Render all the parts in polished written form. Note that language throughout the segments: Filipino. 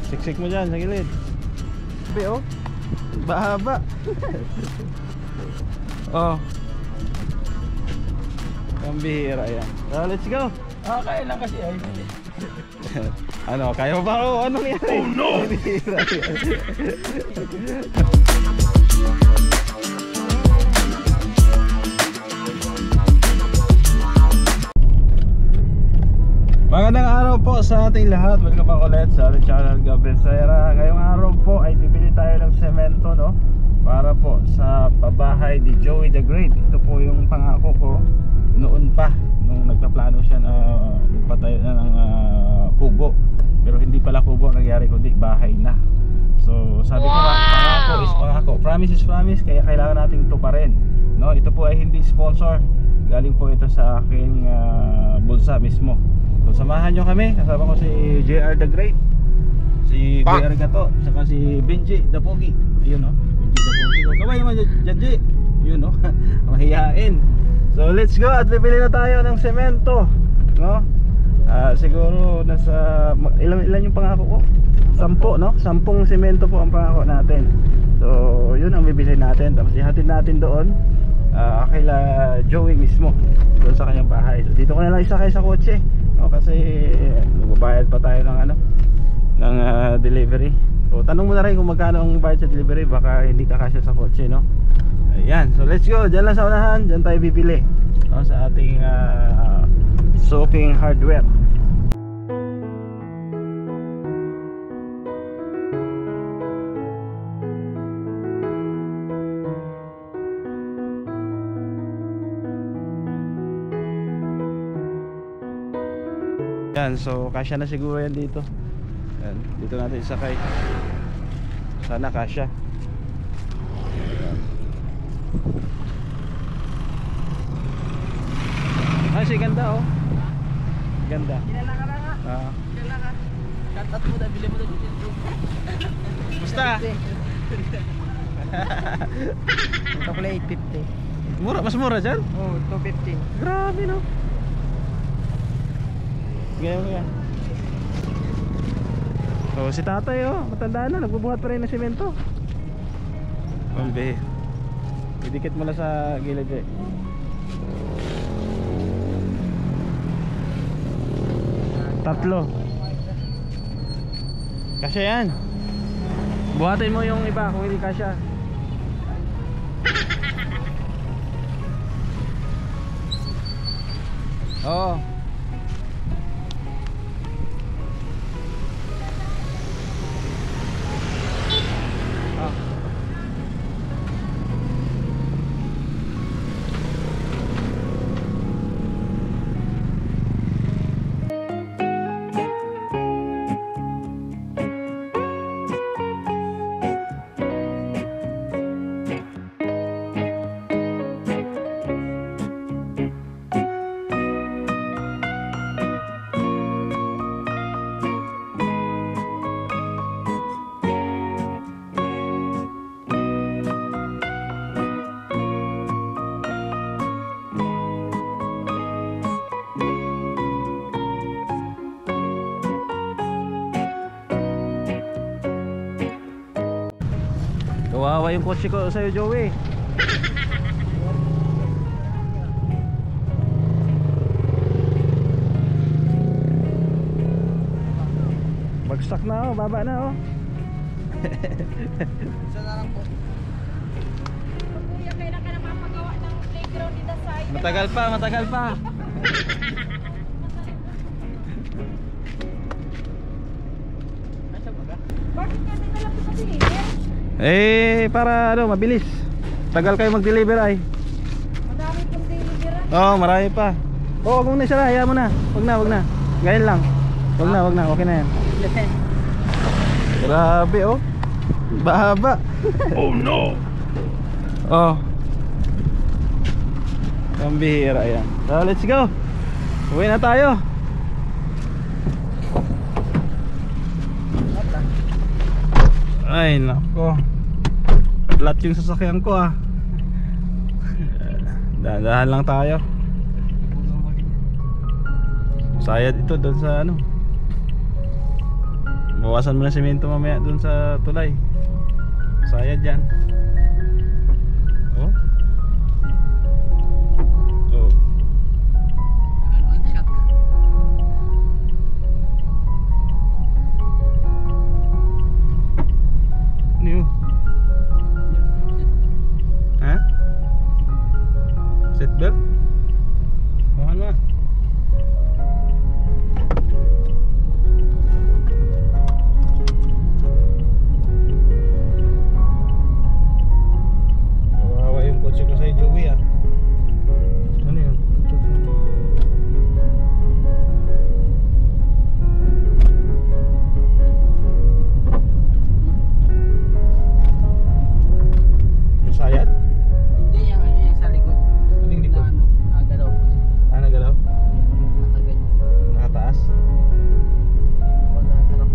Siksik mo dyan sa gilid. Sabi oh, bahaba. Oh, pambihira yan. So let's go. Kaya lang kasi ay. Ano, kaya mo ba ako? Anong yan? Oh no! Pambihira yan. Magandang araw po sa ating lahat. Welcome back ulit sa ating channel, Gabriel Serra. Ngayong araw po ay bibili tayo ng semento, no? Para po sa pabahay ni Joey the Great. Ito po yung pangako ko noon pa, nung nagpaplano siya na magpatayo na ng kubo. Pero hindi pala kubo ang nangyari, kundi bahay na. So sabi ko nga, pangako is pangako, promise is promise. Kaya kailangan nating tuparin, no? Ito po ay hindi sponsor. Galing po ito sa aking bulsa mismo. So samahan nyo kami, kasama ko si JR the Great, si BR Gato, saka si Benji the Pogi. Ayun no, Benji the Pogi. Kaway naman dyan, yun no, mahihain. So let's go at bibili na tayo ng semento, no? Siguro nasa, ilan yung pangako ko? 10, no? 10 semento po ang pangako natin. So yun ang bibili natin, tapos ihatid natin doon kaila Joey mismo, doon sa kanyang bahay. So dito ko na lang isakay sa kotse, no, kasi magbabayad pa tayo ng ano, ng delivery. So tanong mo na rin kung magkano ang bayad sa delivery, baka hindi ka kasya sa kotse, no. Ayan, so let's go, dyan lang sa unahan, dyan tayo bibili, no, sa ating soaking hardware. Yan, so kasya na siguro yan dito. Yan, dito natin isakay. Sana kasya. Si ganda oh. Ganda. Kilala ka na nga. Kilala ka. Katat mo na, bili mo na dito. Basta. Ito pala 850. Mura, mas mura dyan? Oh, 250. Grabe no. Gaya. So si tatay oh, matanda na, nagbubuhat pa rin ng semento. Pambi. Idikit mo na sa gilid eh. Tatlo. Kasya yan. Buhatin mo yung iba kung hindi kasya. Oo. Kawawa yung kotse ko sa'yo, Joey. Bagsak na oh, baba na oh. Isa na lang po. Kuya, kailan ka na mapagawa ng playground dito sa side? Matagal pa. Bakit kasi nalang sa deliver? Eh, para ano, mabilis. Tagal kayo mag-deliver ay. Madami pong deliveran. Oo, marami pa. Oo, kung naisara, hayaan mo na. Wag na. Ganyan lang. Wag na, okay na yan. Grabe oh. Bahaba. Oh no. Oh. Pambihira yan. So let's go. Uwi na tayo. Ay nako, flat yung sasakyan ko ah. Dahan-dahan lang tayo. Sayad ito doon sa ano, Bawasan mo na semento mamaya dun sa tulay. Sayad yan. Oh. Oh. Ano ang shock? New. Ha? Seatbelt? Mahal mo. Kawawa yung kotse ko sa'yo, Joey ah. Ano yun? Yung sayad? Hindi yung ano yung sa likod. Anong likod? Na ano, nagalaw. Ah, nagalaw? Nakaganyan. Nakataas? Wala sarap.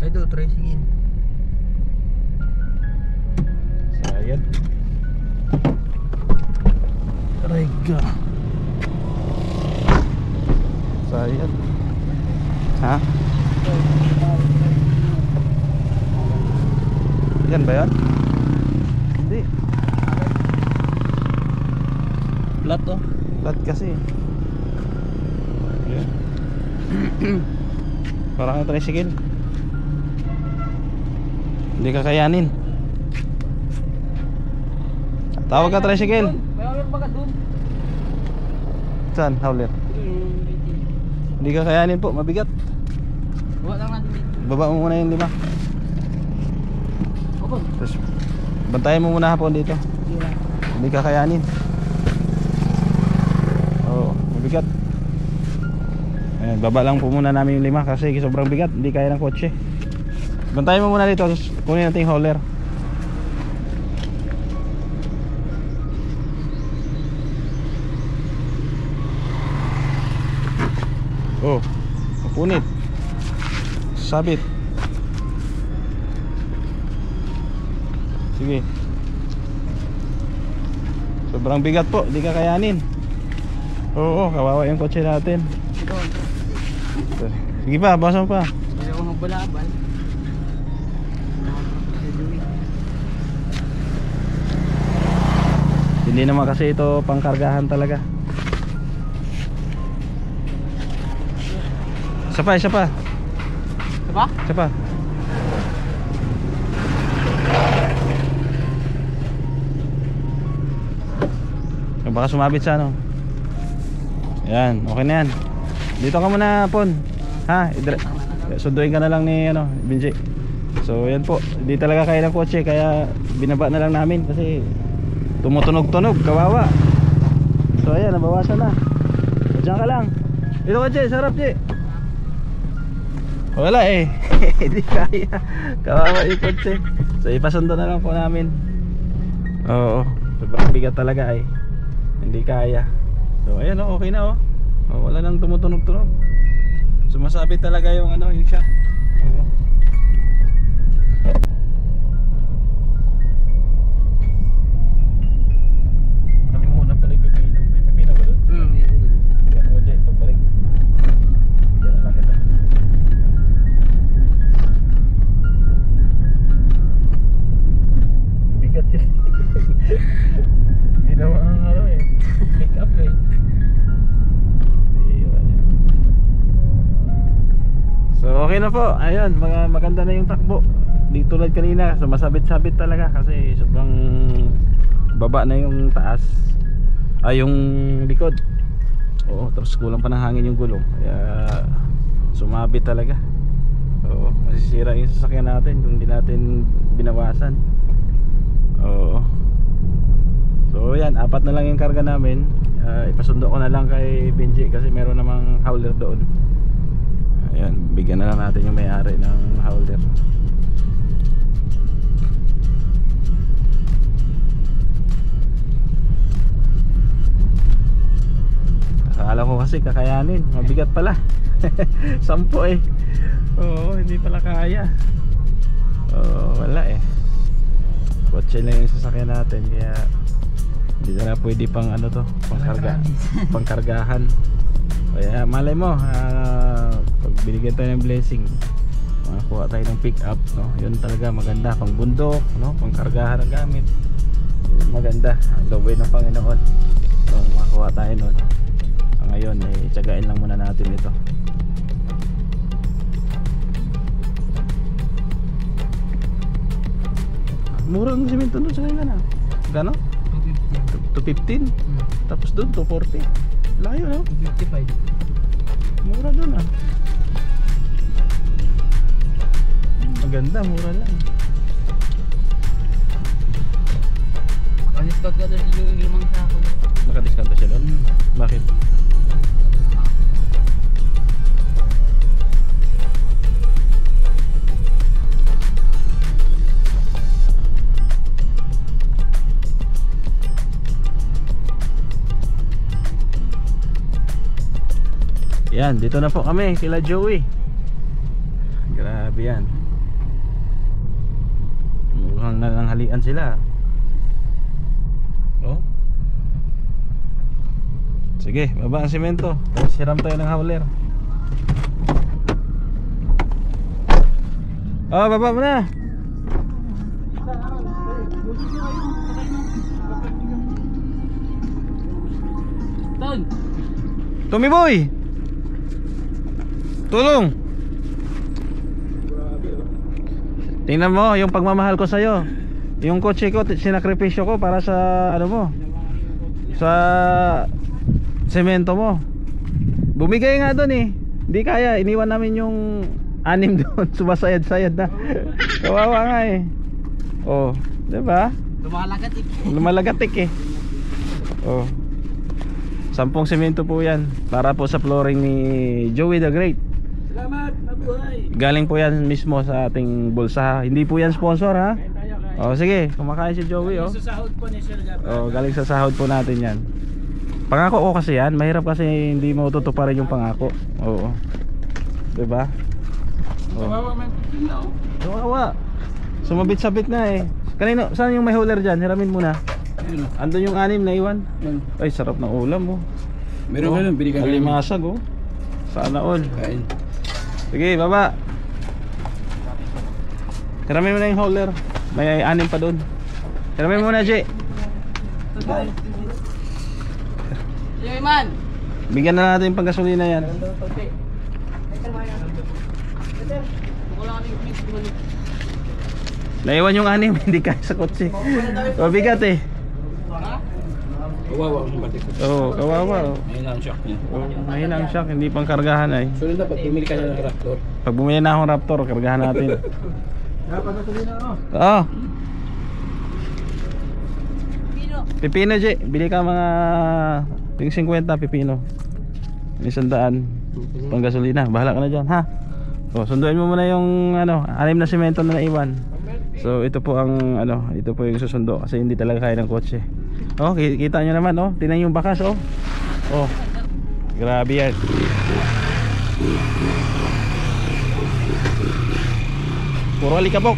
Ito, tricycle. Sayad. Rega. Sayad. Ha? Yan ba yan? Hindi. Flat to. Flat kasi. Yan. Parang ang tricycle. Hindi kakayanin. Tawag ka tricycle. May awit ba ka dun? Saan? Howler. Hindi kakayanin po, mabigat. Buwa lang natin dito. Baba mo muna yung 5. Opo. Tapos bantayan mo muna hapon dito. Hindi lang. Hindi kakayanin. Oo, mabigat. Ayan, baba lang po muna namin yung 5 kasi sobrang bigat, hindi kaya ng kotse. Bantayan mo muna dito, tapos kunin natin yung hauler. Oh, mapunit. Sabit. Sige. Sobrang bigat po, hindi kakayanin. Oo, kawawa yung kotse natin. Ito. Sige pa, basa mo pa. Kaya ko magbalabal. Hindi naman kasi ito pangkargahan talaga. Isa pa, isa pa. Diba? Isa pa. Baka sumabit sa ano. Yan, okay na yan. Dito ka muna, Pon. Ha? Sunduin ka na lang ni ano, Binji. So yan po, hindi talaga kaya ng kotse, kaya binaba na lang namin kasi tumutunog-tunog, kawawa. So ayan, nabawasan na. So dyan ka lang. Dito ka, Che, sarap, Che. Wala eh. Hindi kaya. Kawawa yung kotse. So ipasundo na lang po namin. Oo, sobrang bigat talaga eh. Hindi kaya. So ayan oh, okay na oh. Oh, wala nang tumutunog-tunog. Sumasabit talaga yung ano, yung shock. Oo. Kalimutan pala yung pipino. May pipino ba doon? Yan dun. Bigyan mo dyan, pagbalik. Bigyan na lang kita. Bigat yun. Ginawa ang ano eh. Pick up eh. So okay Okay na po. Ayun, maganda na yung takbo. Di tulad kanina, sumasabit-sabit talaga kasi sobrang baba na yung taas. Yung likod. Oo, tapos kulang pa ng hangin yung gulong. Kaya sumabit talaga. Oo, masisira yung sasakyan natin kung hindi natin binawasan. Oo. So yan, 4 na lang yung karga namin. Ipasundo ko na lang kay Benji kasi meron namang hauler doon. Ayan, bigyan na lang natin yung may-ari ng hauler. Akala ko kasi kakayanin, mabigat pala. 10 eh. Oo, hindi pala kaya. Oo, wala eh. Kotse lang yung sasakyan natin kaya hindi na pwede pang ano to, pangkargahan. Kaya malay mo, pag binigyan tayo ng blessing, makakuha tayo ng pick up, no? Yun talaga maganda, pang bundok, no? Pangkargahan ng gamit. Yun maganda, ang gawin ng Panginoon. So, makakuha tayo nun. So, ngayon, tsagain lang muna natin ito. Mura ang simento doon sa kanila na. Gano? 215. Tapos doon 240. Layo no? 255. Mura doon ah. Maganda, mura lang. Naka-discount ka doon yung 5 sako. Naka-discount siya doon? Bakit? Yan, dito na po kami kila Joey. Grabe yan. Mukhang nalanghalian sila. Oh. Sige, baba ang simento. Tapos hiram tayo ng hauler. Oh, baba mo na. Ton! Tommy boy! Tulong! Tingnan mo yung pagmamahal ko sa'yo. Yung kotse ko, sinakripisyo ko para sa ano mo, sa semento mo. Bumigay nga doon eh. Hindi kaya, iniwan namin yung 6 doon. Sumasayad-sayad na. Kawawa nga eh. Oh, diba? Lumalagatik. Lumalagatik eh. Oh, 10 semento po yan para po sa flooring ni Joey the Great. Salamat, nabuhay. Galing po yan mismo sa ating bulsa. Hindi po yan sponsor ha. Oh, sige, kumakain si Joey oh. Sa sahod po ni Sir Gabriel. Oh, galing sa sahod po natin yan. Pangako ko kasi yan. Mahirap kasi hindi mo tutuparin yung pangako. Oo. Diba? Oh. Kawawa man pinaw. Kawawa. Sumabit-sabit na eh. Kanino, saan yung may hauler dyan? Hiramin muna. Andun yung 6 na iwan. Ay, sarap ng ulam oh. Meron ka nun, binigyan ka namin. Alimasag oh. Sana all. Kain. Sige, baba. Hiramin mo na yung hauler. May 6 pa doon. Hiramin mo na, Jay. Yoy man! Bigyan na natin yung panggasolina yan. Naiwan yung 6, hindi kaya sa kotse. Mabigat eh. Kawawa ang batik ko. Oo, kawawa oh. Mahina ang shock niya. Mahina ang shock, hindi pang kargahan ay. So dapat bumili ka na ng Raptor. Pag bumili na akong Raptor, kargahan natin. Dapat na tuloy na ako. Oo. Pino. Pipino, Jay. Bili ka mga yung 50 pipino. 100 pang gasolina. Bahala ka na dyan, ha? O, sunduin mo muna yung 6 na semento na naiwan. So, ito po ang ito po yung susundo kasi hindi talaga kaya ng kotse. Oh, kita nyo naman, oh. Tingnan yung bakas, oh. Oh. Grabe yan. Puro alikabok.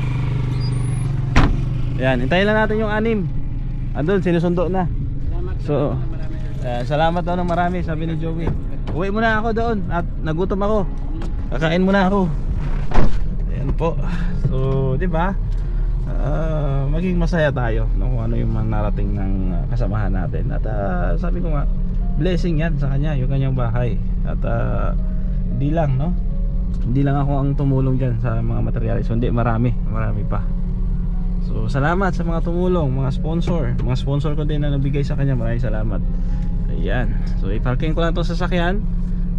Yan, hintayin lang natin yung 6. Andun, sinusundo na. So, salamat daw ng marami, sabi ni Joey. Uwi muna ako doon at nagutom ako. Kakain muna ako. Ayan po. So, di ba? Maging masaya tayo kung ano yung narating ng kasamahan natin. At sabi ko nga, blessing yan sa kanya, yung kanyang bahay. At di lang, no? Hindi lang ako ang tumulong dyan sa mga materyales. So, hindi, marami pa. So salamat sa mga tumulong, mga sponsor ko din na nabigay sa kanya. Maraming salamat. Ayan. So i-parking ko lang itong sasakyan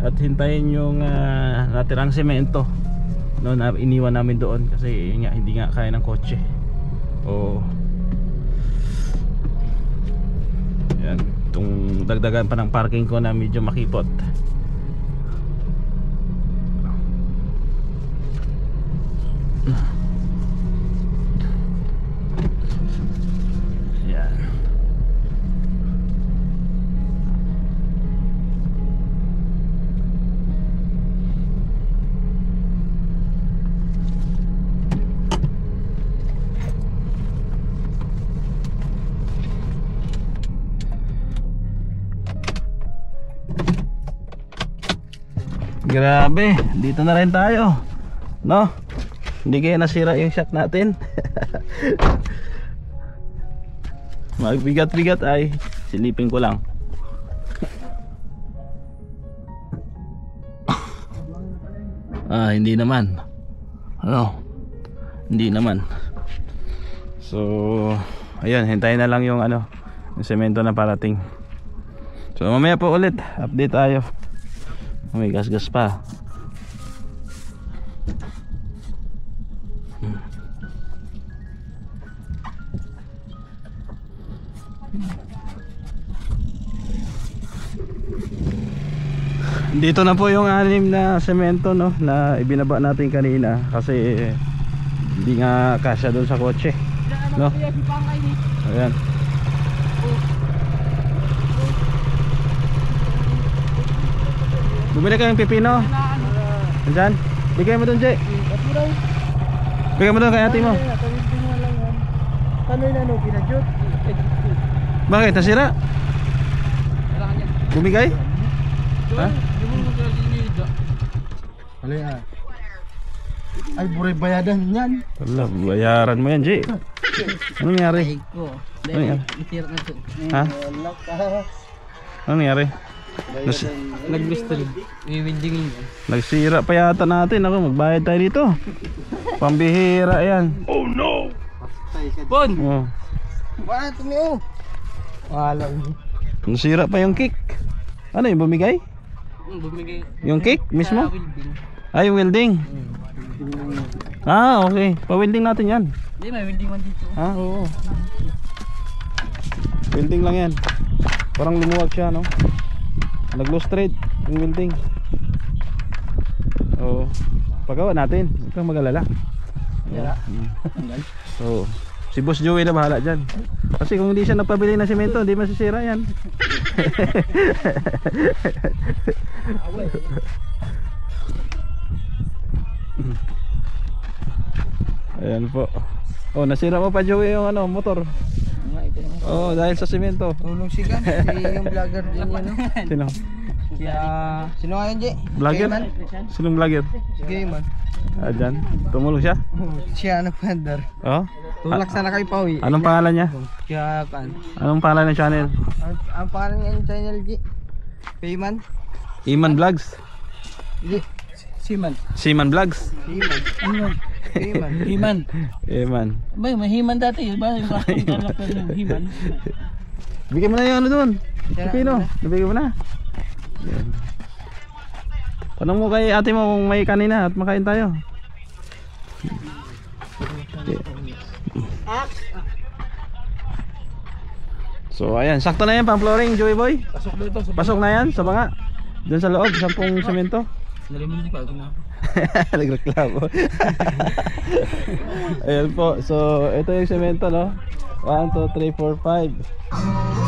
at hintayin yung natirang semento, no, na iniwan namin doon kasi yun nga, hindi nga kaya ng kotse. Ayan. Itong dagdagan pa ng parking ko na medyo makipot. Grabe, dito na rin tayo, no? Hindi kaya nasira yung shot natin. Magbigat-bigat ay silipin ko lang. Hindi naman. Ano? Hindi naman. So, ayun, hintayin na lang yung yung semento na parating. So, mamaya po ulit, update tayo. May gas-gas pa. Dito na po yung 6 na semento, no, na ibinaba natin kanina kasi hindi nga kasya doon sa kotse, no? Ayan. Bumili kayong pipino. Andyan? Bigay mo doon, Jay. Bigay mo doon kay ate mo. Kanoy na no, pinadjut. Bakit? Nasira? Bumigay? Ha? Ay, buray bayadan yan. Wala, bayaran mo yan, Jay. Anong nangyari? Ano nangyari? Ha? Anong nangyari? Nag-mystery. Iwindingin yan. Nagsira pa yata natin. Ako, magbayad tayo dito. Pambihira yan. Oh no! Pon! Oh. Bakit tumiyo? Wala. Nasira pa yung cake. Ano yung bumigay? Bumigay. Yung cake mismo? Welding. Ay, welding. Okay. Pa-welding natin yan. Hindi, may welding man dito. Oo. Welding lang yan. Parang lumuwag siya, no? Nag-loose thread yung welding. Oo. Pagawa natin. Huwag kang mag-alala. Yara. Oo. Si Boss Joey na bahala dyan. Kasi kung hindi siya nagpabili ng semento, hindi masisira yan. Ayan po. Oh, nasira mo pa, Joey, yung motor. Dahil sa semento. Tulong si Gan, yung vlogger din yan, no? Sino? Sino nga yun, Jay? Vlogger? Sinong vlogger? Si Gayman. Dyan. Tumulong siya? Siya ang nag-pander. Oh? Tulak sana kayo pa, uwi. Anong pangalan niya? Siya, kan. Anong pangalan ng channel? Ang pangalan niya yung channel, Jay? Payman? Iman Vlogs? Jay. Siman. Siman Vlogs? Siman. Payman. Himan. Iman. Ba, may himan dati. Ba, yung kalak na yung himan. Bigyan mo na yung doon. Pipino. Nabigyan mo na. Yan. Tanong mo kay ate mo kung may kanina at makain tayo. Okay. So ayan, sakto na yan pang flooring, Joey Boy. Pasok na yan sa banga. Doon sa loob, 10 semento. Nalimutan ko ako na. Nagreklamo. Ayan po. So ito yung semento, no? 1, 2, 3, 4, 5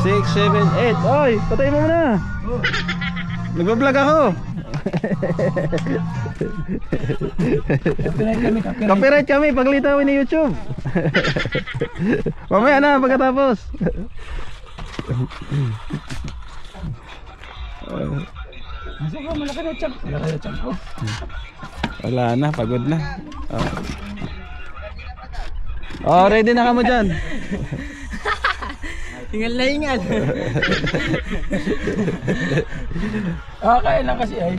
6, 7, 8. Oy, patay mo muna. Nagbablog ako. Copyright kami paglitawin ni YouTube. Mamaya na pagkatapos. Malaki na champ. Malaki na champ. Wala na, pagod na. Ready na ka mo dyan. Hingal na hingal. Kaya lang kasi ay.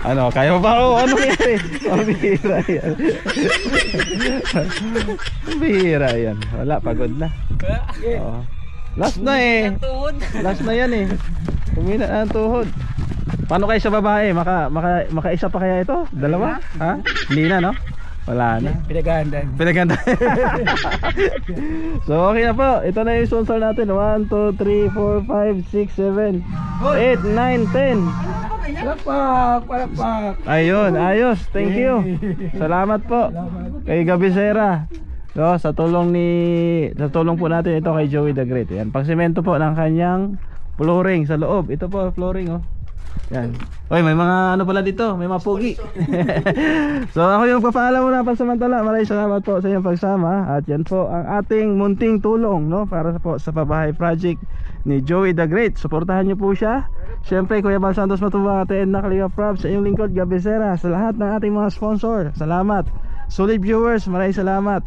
Ano, kaya mo ba ako? Ano nangyari? Pambihira yan. Pambihira yan. Wala, pagod na. Oo. Last na eh. Tuhod. Last na yan eh. Kumina na ang tuhod. Paano kayo sa babae? Makaisa pa kaya ito? Dalawa? Ha? Hindi na, no? Wala na. Pinaghahandaan. Pinaganda. So okay na po. Ito na yung sponsor natin. 1, 2, 3, 4, 5, 6, 7 8, 9, 10. Palakpak. Ayun, ayos. Thank you. Salamat po kay Gabisera. No, sa tulong po natin ito kay Joey the Great. Yan, pang-semento po ng kanyang flooring sa loob. Ito po flooring oh. Yan. Oy, may mga ano pala dito, may mga pugi. So ako yung papaalam muna pansamantala. Maraming salamat po sa inyong pagsama. At yan po ang ating munting tulong, no, para po sa pabahay project ni Joey the Great. Suportahan niyo po siya. Siyempre Kuya Bal Santos Matubang, Ate Edna Kalinga Props, sa inyong lingkod Gabisera, sa lahat ng ating mga sponsor. Salamat. Solid viewers, maraming salamat.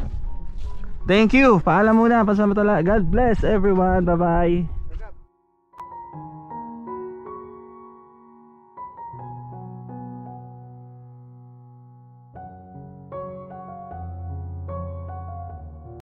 Thank you. Paalam muna pansamantala. God bless everyone. Bye bye.